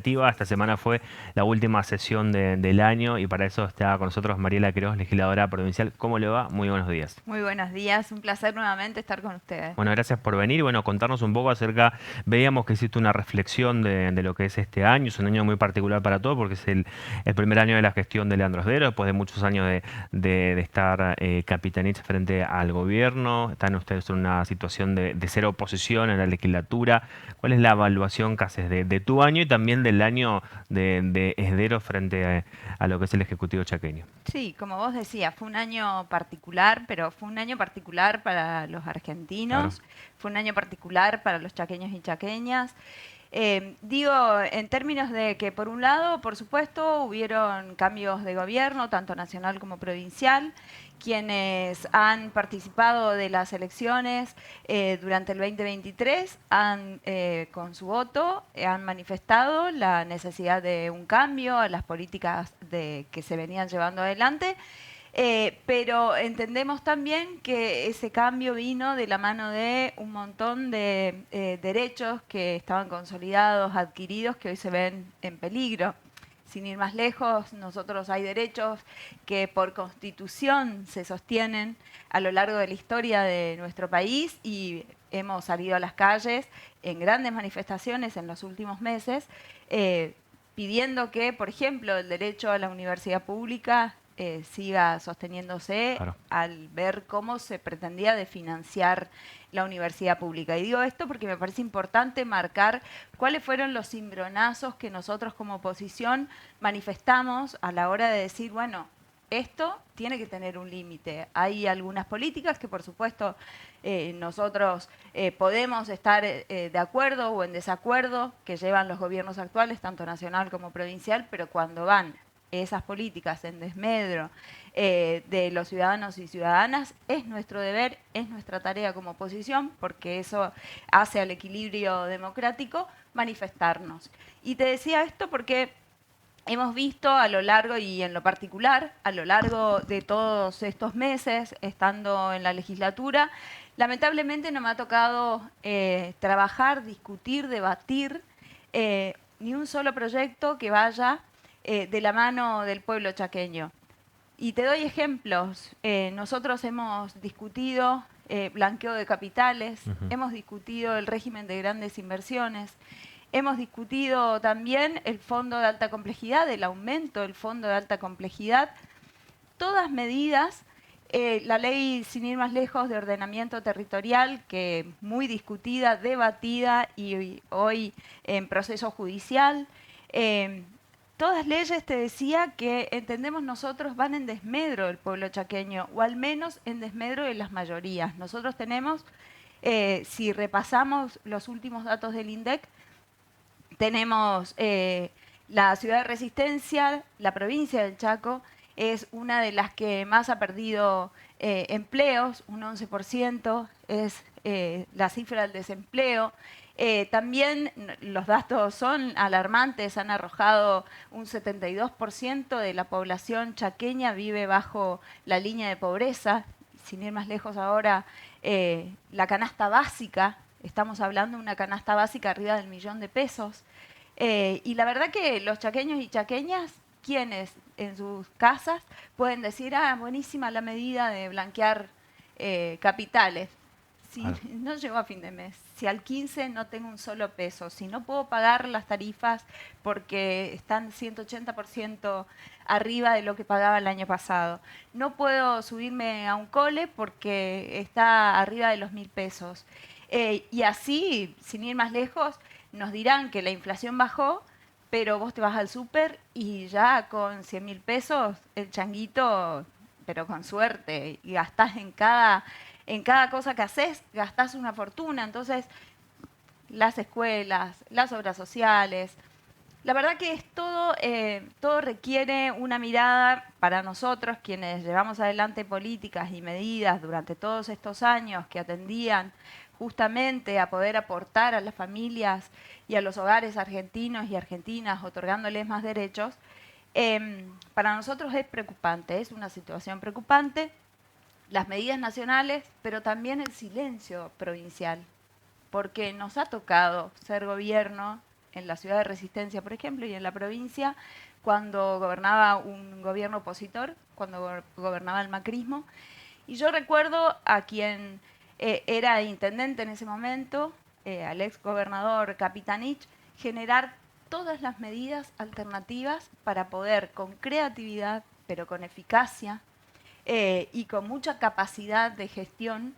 legislativa. Esta semana fue la última sesión del año y para eso está con nosotros Mariela Querós, legisladora provincial. ¿Cómo le va? Muy buenos días. Muy buenos días, un placer nuevamente estar con ustedes. Bueno, gracias por venir y bueno, contarnos un poco acerca, veíamos que hiciste una reflexión de lo que es este año, es un año muy particular para todos porque es el primer año de la gestión de Leandro Sdero, después de muchos años de estar capitanich frente al gobierno, están ustedes en una situación de ser oposición en la legislatura. ¿Cuál es la evaluación que haces de tu año y también del año de Sdero frente a lo que es el Ejecutivo chaqueño? Sí, como vos decías, fue un año particular, pero fue un año particular para los Claro. argentinos, fue un año particular para los chaqueños y chaqueñas. Digo, en términos de que, por un lado, por supuesto, hubieron cambios de gobierno, tanto nacional como provincial. Quienes han participado de las elecciones durante el 2023 han, con su voto, han manifestado la necesidad de un cambio a las políticas que se venían llevando adelante. Pero entendemos también que ese cambio vino de la mano de un montón de derechos que estaban consolidados, adquiridos, que hoy se ven en peligro. Sin ir más lejos, nosotros hay derechos que por constitución se sostienen a lo largo de la historia de nuestro país y hemos salido a las calles en grandes manifestaciones en los últimos meses pidiendo que, por ejemplo, el derecho a la universidad pública siga sosteniéndose Claro. al ver cómo se pretendía de financiar la universidad pública. Y digo esto porque me parece importante marcar cuáles fueron los cimbronazos que nosotros como oposición manifestamos a la hora de decir, bueno, esto tiene que tener un límite. Hay algunas políticas que, por supuesto, nosotros podemos estar de acuerdo o en desacuerdo que llevan los gobiernos actuales, tanto nacional como provincial, pero cuando van esas políticas en desmedro de los ciudadanos y ciudadanas, es nuestro deber, es nuestra tarea como oposición, porque eso hace al equilibrio democrático, manifestarnos. Y te decía esto porque hemos visto a lo largo y en lo particular, a lo largo de todos estos meses, estando en la legislatura, lamentablemente no me ha tocado trabajar, discutir, debatir ni un solo proyecto que vaya de la mano del pueblo chaqueño. Y te doy ejemplos. Nosotros hemos discutido blanqueo de capitales, Ujú. hemos discutido el régimen de grandes inversiones, hemos discutido también el fondo de alta complejidad, el aumento del fondo de alta complejidad, todas medidas, la ley, sin ir más lejos, de ordenamiento territorial, que muy discutida, debatida y hoy en proceso judicial. Todas leyes, te decía, que entendemos nosotros van en desmedro del pueblo chaqueño, o al menos en desmedro de las mayorías. Nosotros tenemos, si repasamos los últimos datos del INDEC, tenemos la ciudad de Resistencia, la provincia del Chaco, es una de las que más ha perdido empleos, un 11% es la cifra del desempleo. También los datos son alarmantes, han arrojado un 72% de la población chaqueña vive bajo la línea de pobreza. Sin ir más lejos ahora, la canasta básica, estamos hablando de una canasta básica arriba del $1.000.000. Y la verdad que los chaqueños y chaqueñas, quienes en sus casas pueden decir, ah, buenísima la medida de blanquear capitales. Si Claro. no llego a fin de mes, si al 15 no tengo un solo peso, si no puedo pagar las tarifas porque están 180% arriba de lo que pagaba el año pasado, no puedo subirme a un cole porque está arriba de los $1.000. Y así, sin ir más lejos, nos dirán que la inflación bajó, pero vos te vas al súper y ya con 100.000 pesos el changuito, pero con suerte, y gastás en cada cosa que haces, gastás una fortuna. Entonces, las escuelas, las obras sociales, la verdad que es todo, todo requiere una mirada para nosotros, quienes llevamos adelante políticas y medidas durante todos estos años que atendían justamente a poder aportar a las familias y a los hogares argentinos y argentinas, otorgándoles más derechos. Para nosotros es preocupante, es una situación preocupante, las medidas nacionales, pero también el silencio provincial, porque nos ha tocado ser gobierno en la ciudad de Resistencia, por ejemplo, y en la provincia, cuando gobernaba un gobierno opositor, cuando gobernaba el macrismo. Y yo recuerdo a quien era intendente en ese momento, al ex gobernador Capitanich, generar todas las medidas alternativas para poder, con creatividad, pero con eficacia y con mucha capacidad de gestión,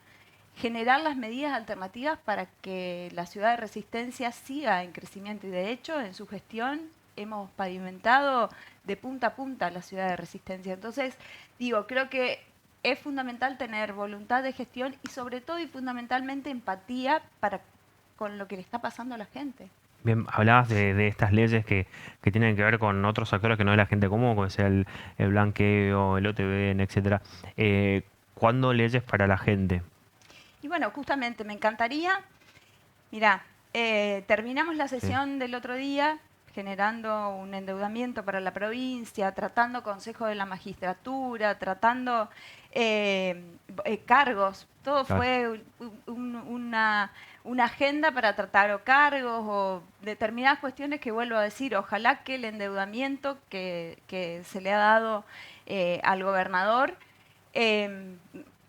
generar las medidas alternativas para que la ciudad de Resistencia siga en crecimiento. Y de hecho, en su gestión hemos pavimentado de punta a punta la ciudad de Resistencia. Entonces, digo, creo que es fundamental tener voluntad de gestión y sobre todo y fundamentalmente empatía con lo que le está pasando a la gente. Bien, hablabas de estas leyes que tienen que ver con otros actores que no es la gente común, como sea el blanqueo, el OTBN, etcétera. ¿Cuándo leyes para la gente? Y bueno, justamente me encantaría, mirá, terminamos la Sí, sesión del otro día generando un endeudamiento para la provincia, tratando consejo de la magistratura, tratando cargos. Todo claro. fue una agenda para tratar o cargos o determinadas cuestiones que vuelvo a decir, ojalá que el endeudamiento que se le ha dado al gobernador eh,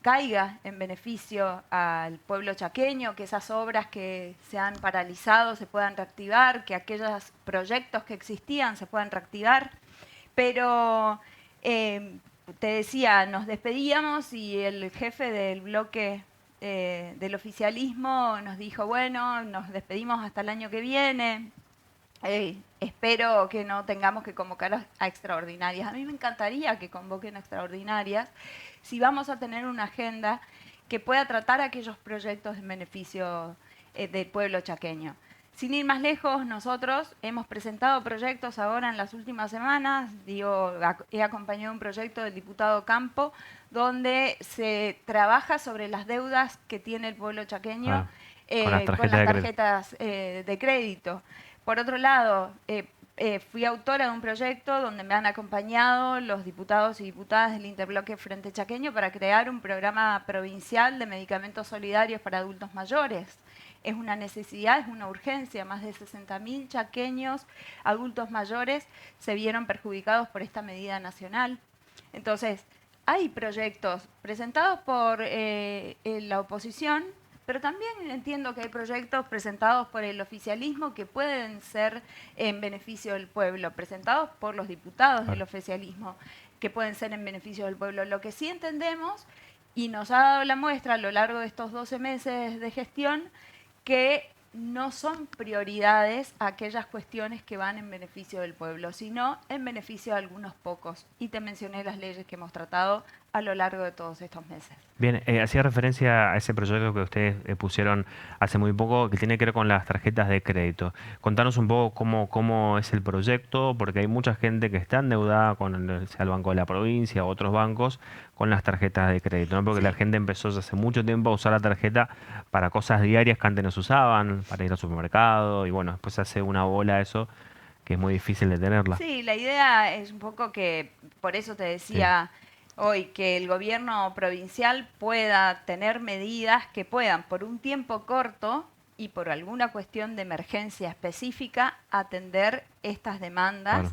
caiga en beneficio al pueblo chaqueño, que esas obras que se han paralizado se puedan reactivar, que aquellos proyectos que existían se puedan reactivar. Pero te decía, nos despedíamos y el jefe del bloque del oficialismo nos dijo, bueno, nos despedimos hasta el año que viene. Espero que no tengamos que convocar a extraordinarias. A mí me encantaría que convoquen a extraordinarias si vamos a tener una agenda que pueda tratar aquellos proyectos en beneficio del pueblo chaqueño. Sin ir más lejos, nosotros hemos presentado proyectos ahora en las últimas semanas. He acompañado un proyecto del diputado Campo donde se trabaja sobre las deudas que tiene el pueblo chaqueño Claro. Con las con tarjetas las de crédito. tarjetas de crédito. Por otro lado, fui autora de un proyecto donde me han acompañado los diputados y diputadas del Interbloque Frente Chaqueño para crear un programa provincial de medicamentos solidarios para adultos mayores. Es una necesidad, es una urgencia. Más de 60.000 chaqueños adultos mayores se vieron perjudicados por esta medida nacional. Entonces, hay proyectos presentados por la oposición, pero también entiendo que hay proyectos presentados por el oficialismo que pueden ser en beneficio del pueblo, presentados por los diputados del Claro. oficialismo, que pueden ser en beneficio del pueblo. Lo que sí entendemos, y nos ha dado la muestra a lo largo de estos 12 meses de gestión, que no son prioridades aquellas cuestiones que van en beneficio del pueblo, sino en beneficio de algunos pocos. Y te mencioné las leyes que hemos tratado a lo largo de todos estos meses. Bien, hacía referencia a ese proyecto que ustedes pusieron hace muy poco, que tiene que ver con las tarjetas de crédito. Contanos un poco cómo es el proyecto, porque hay mucha gente que está endeudada con sea el Banco de la Provincia o otros bancos con las tarjetas de crédito, ¿no? Porque la Sí. gente empezó hace mucho tiempo a usar la tarjeta para cosas diarias que antes no se usaban, para ir al supermercado, y bueno, después se hace una bola eso, que es muy difícil de tenerla. Sí, la idea es un poco que, por eso te Sí, decía hoy, que el gobierno provincial pueda tener medidas que puedan, por un tiempo corto y por alguna cuestión de emergencia específica, atender estas demandas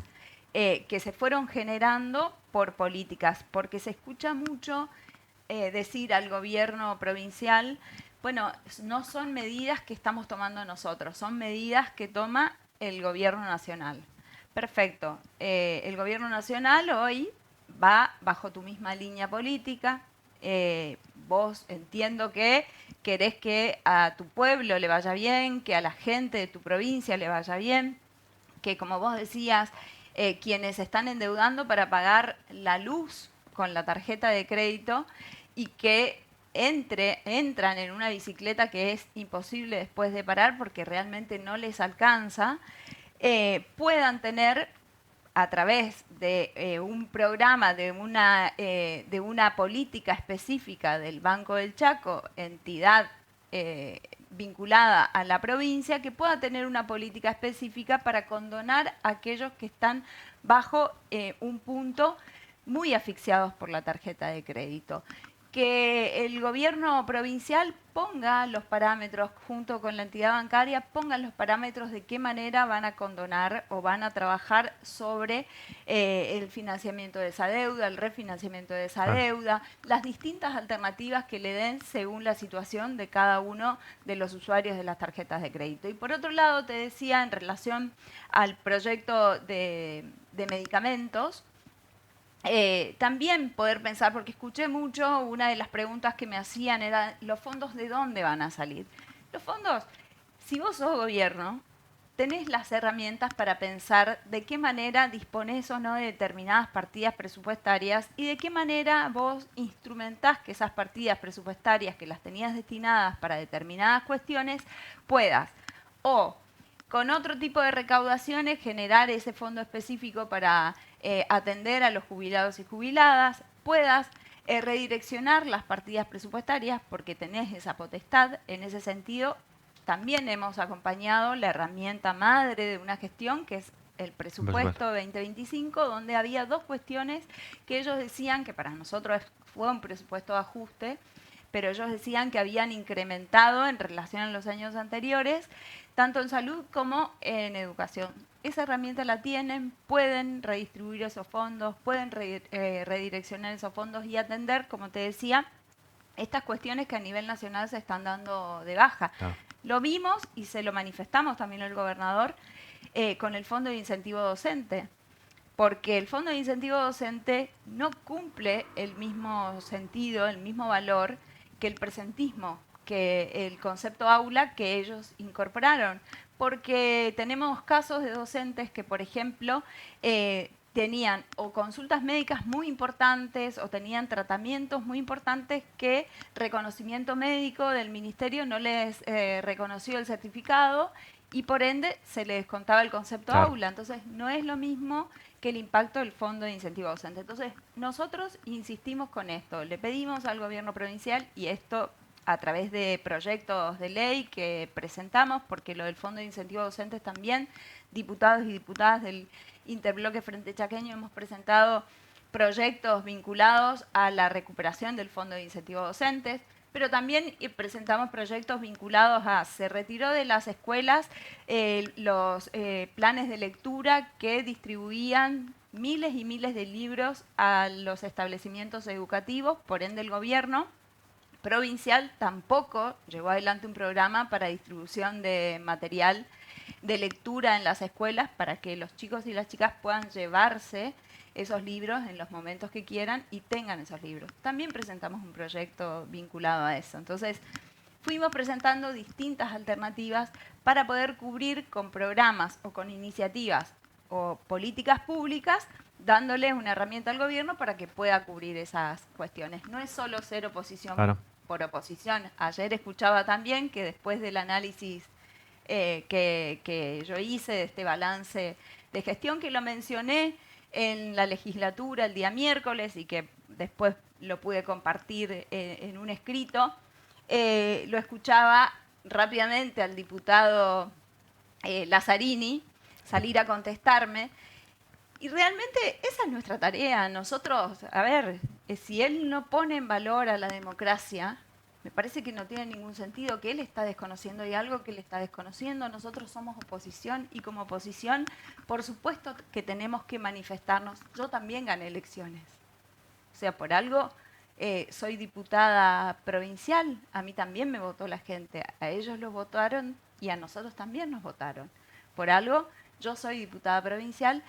claro. que se fueron generando por políticas, porque se escucha mucho decir al gobierno provincial, bueno, no son medidas que estamos tomando nosotros, son medidas que toma el gobierno nacional. Perfecto. El gobierno nacional hoy va bajo tu misma línea política. Vos entiendo que querés que a tu pueblo le vaya bien, que a la gente de tu provincia le vaya bien, que como vos decías, quienes están endeudando para pagar la luz con la tarjeta de crédito y que entran en una bicicleta que es imposible después de parar porque realmente no les alcanza, puedan tener a través de un programa, de una política específica del Banco del Chaco, entidad vinculada a la provincia, que pueda tener una política específica para condonar a aquellos que están bajo un punto muy asfixiados por la tarjeta de crédito. que el gobierno provincial ponga los parámetros, junto con la entidad bancaria, pongan los parámetros de qué manera van a condonar o van a trabajar sobre el financiamiento de esa deuda, el refinanciamiento de esa deuda, las distintas alternativas que le den según la situación de cada uno de los usuarios de las tarjetas de crédito. Y por otro lado, te decía, en relación al proyecto de medicamentos, también poder pensar, porque escuché mucho, una de las preguntas que me hacían era, ¿los fondos de dónde van a salir? Los fondos, si vos sos gobierno, tenés las herramientas para pensar de qué manera disponés o no de determinadas partidas presupuestarias y de qué manera vos instrumentás que esas partidas presupuestarias que las tenías destinadas para determinadas cuestiones puedas o con otro tipo de recaudaciones generar ese fondo específico para atender a los jubilados y jubiladas, puedas redireccionar las partidas presupuestarias porque tenés esa potestad. En ese sentido, también hemos acompañado la herramienta madre de una gestión que es el presupuesto 2025, donde había dos cuestiones que ellos decían que para nosotros fue un presupuesto de ajuste, pero ellos decían que habían incrementado en relación a los años anteriores, tanto en salud como en educación. Esa herramienta la tienen, pueden redistribuir esos fondos, pueden redireccionar esos fondos y atender, como te decía, estas cuestiones que a nivel nacional se están dando de baja. Claro. Lo vimos y se lo manifestamos también al gobernador con el Fondo de Incentivo Docente, porque el Fondo de Incentivo Docente no cumple el mismo sentido, el mismo valor que el presentismo, que el concepto aula que ellos incorporaron, porque tenemos casos de docentes que, por ejemplo, tenían o consultas médicas muy importantes o tenían tratamientos muy importantes que reconocimiento médico del ministerio no les reconoció el certificado y por ende se les descontaba el concepto aula. Entonces no es lo mismo que el impacto del Fondo de Incentivo Docente. Entonces nosotros insistimos con esto, le pedimos al gobierno provincial y esto a través de proyectos de ley que presentamos, porque lo del Fondo de Incentivo Docentes también, diputados y diputadas del Interbloque Frente Chaqueño hemos presentado proyectos vinculados a la recuperación del Fondo de Incentivo Docentes, pero también presentamos proyectos vinculados a, se retiró de las escuelas los planes de lectura que distribuían miles y miles de libros a los establecimientos educativos, por ende el gobierno provincial tampoco llevó adelante un programa para distribución de material de lectura en las escuelas para que los chicos y las chicas puedan llevarse esos libros en los momentos que quieran y tengan esos libros. También presentamos un proyecto vinculado a eso. Entonces, fuimos presentando distintas alternativas para poder cubrir con programas o con iniciativas o políticas públicas, dándole una herramienta al gobierno para que pueda cubrir esas cuestiones. No es solo ser oposición por oposición. Ayer escuchaba también que después del análisis que yo hice de este balance de gestión, que lo mencioné en la legislatura el día miércoles y que después lo pude compartir en un escrito, lo escuchaba rápidamente al diputado Lazzarini salir a contestarme. Y realmente esa es nuestra tarea. Nosotros, a ver, si él no pone en valor a la democracia, me parece que no tiene ningún sentido, que él está desconociendo, hay algo que él está desconociendo. Nosotros somos oposición y como oposición, por supuesto que tenemos que manifestarnos. Yo también gané elecciones. O sea, por algo soy diputada provincial, a mí también me votó la gente, a ellos los votaron y a nosotros también nos votaron. Por algo yo soy diputada provincial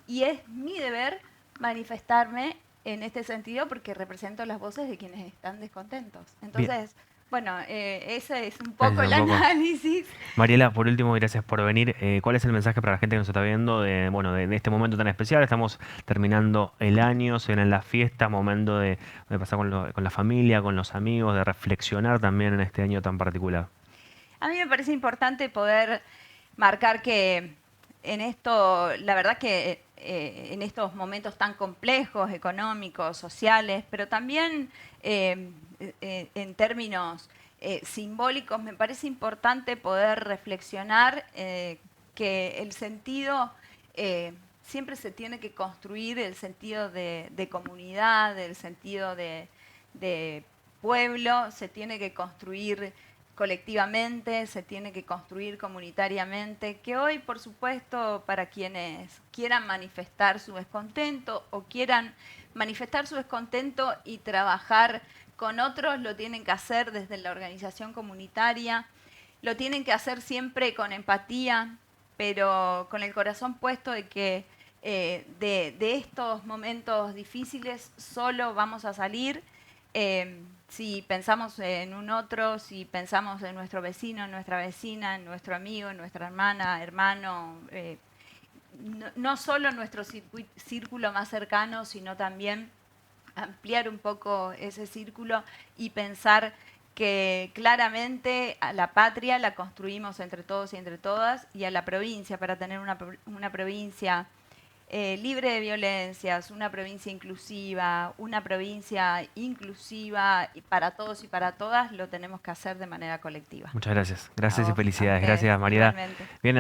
y es mi deber manifestarme en este sentido porque represento las voces de quienes están descontentos. Entonces, bueno, ese es un poco el análisis. Mariela, por último, gracias por venir. ¿Cuál es el mensaje para la gente que nos está viendo de este momento tan especial? Estamos terminando el año, se vienen las fiestas, momento de pasar con la familia, con los amigos, de reflexionar también en este año tan particular. A mí me parece importante poder marcar que en esto, la verdad que en estos momentos tan complejos, económicos, sociales, pero también en términos simbólicos, me parece importante poder reflexionar que el sentido siempre se tiene que construir, el sentido de comunidad, el sentido de pueblo se tiene que construir colectivamente, se tiene que construir comunitariamente, que hoy, por supuesto, para quienes quieran manifestar su descontento o quieran manifestar su descontento y trabajar con otros, lo tienen que hacer desde la organización comunitaria, lo tienen que hacer siempre con empatía, pero con el corazón puesto de que de estos momentos difíciles solo vamos a salir si pensamos en un otro, si pensamos en nuestro vecino, en nuestra vecina, en nuestro amigo, en nuestra hermana, hermano, no solo en nuestro círculo más cercano, sino también ampliar un poco ese círculo y pensar que claramente a la patria la construimos entre todos y entre todas, y a la provincia, para tener una provincia libre de violencias, una provincia inclusiva para todos y para todas, lo tenemos que hacer de manera colectiva. Muchas gracias. Gracias A y vos, a felicidades. ustedes, Gracias, Mariela. igualmente. Bien.